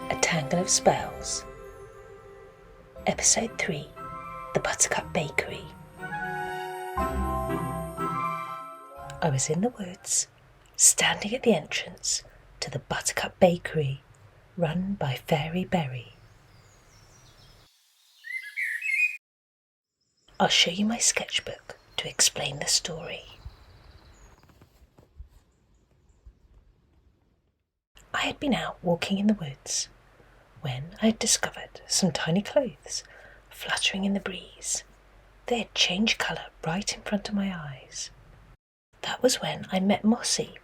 A Tangle of Spells. Episode 3, The Buttercup Bakery. I was in the woods, standing at the entrance to the Buttercup Bakery, run by Fairy Berry. I'll show you my sketchbook to explain the story. I had been out walking in the woods when I had discovered some tiny clothes fluttering in the breeze. They had changed colour right in front of my eyes. That was when I met Mossy,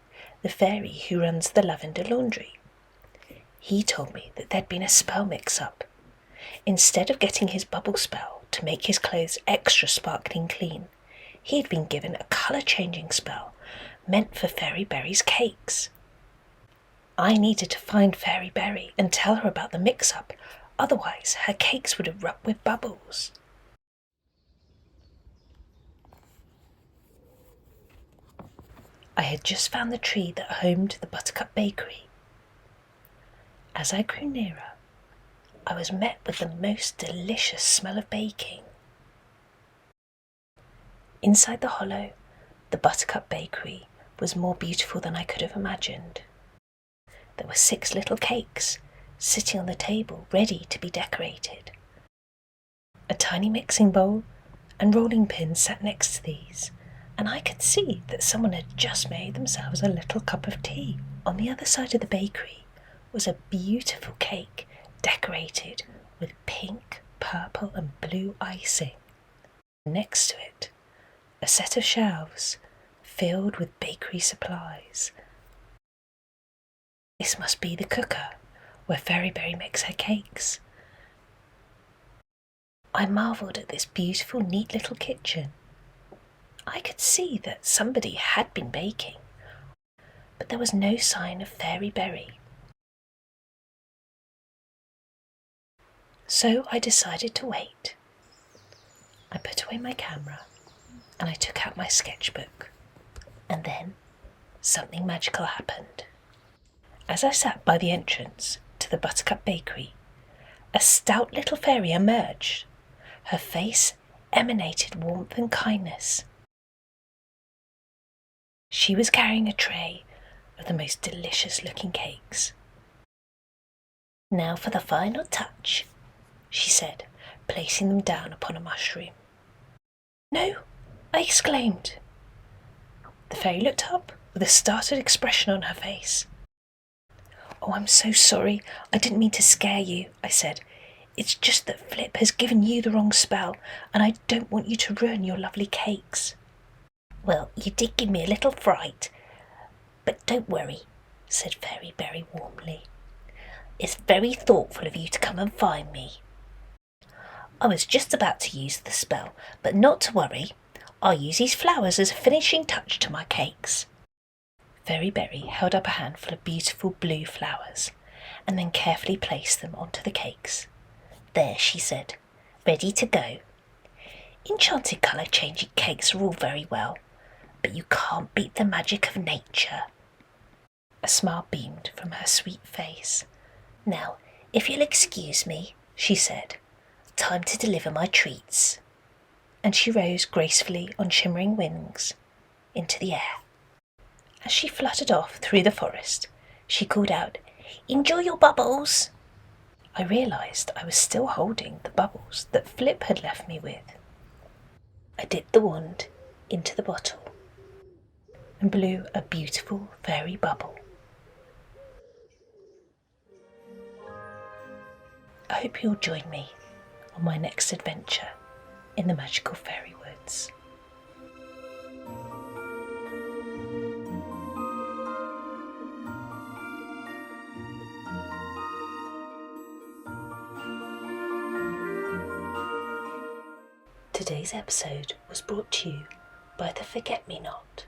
the fairy who runs the lavender laundry. He told me that there'd been a spell mix-up. Instead of getting his bubble spell to make his clothes extra sparkling clean, he'd been given a colour-changing spell meant for Fairy Berry's cakes. I needed to find Fairy Berry and tell her about the mix-up, otherwise her cakes would erupt with bubbles. I had just found the tree that homed the Buttercup Bakery. As I grew nearer, I was met with the most delicious smell of baking. Inside the hollow, the Buttercup Bakery was more beautiful than I could have imagined. There were 6 little cakes sitting on the table, ready to be decorated. A tiny mixing bowl and rolling pin sat next to these, and I could see that someone had just made themselves a little cup of tea. On the other side of the bakery was a beautiful cake decorated with pink, purple and blue icing. Next to it, a set of shelves filled with bakery supplies. This must be the cooker where Fairy Berry makes her cakes. I marvelled at this beautiful, neat little kitchen. I could see that somebody had been baking, but there was no sign of Fairy Berry. So I decided to wait. I put away my camera and I took out my sketchbook. And then something magical happened. As I sat by the entrance to the Buttercup Bakery, a stout little fairy emerged. Her face emanated warmth and kindness. She was carrying a tray of the most delicious-looking cakes. "Now for the final touch," she said, placing them down upon a mushroom. "No!" I exclaimed. The fairy looked up with a startled expression on her face. "Oh, I'm so sorry. I didn't mean to scare you," I said. "It's just that Flip has given you the wrong spell, and I don't want you to ruin your lovely cakes." "Well, you did give me a little fright, but don't worry," said Fairy Berry warmly. "It's very thoughtful of you to come and find me. I was just about to use the spell, but not to worry. I'll use these flowers as a finishing touch to my cakes." Fairy Berry held up a handful of beautiful blue flowers and then carefully placed them onto the cakes. "There," she said, "ready to go. Enchanted colour-changing cakes are all very well, but you can't beat the magic of nature." A smile beamed from her sweet face. "Now, if you'll excuse me," she said, "time to deliver my treats." And she rose gracefully on shimmering wings into the air. As she fluttered off through the forest, she called out, "Enjoy your bubbles!" I realised I was still holding the bubbles that Flip had left me with. I dipped the wand into the bottle and blew a beautiful fairy bubble. I hope you'll join me on my next adventure in the magical fairy woods. Today's episode was brought to you by the Forget-Me-Not.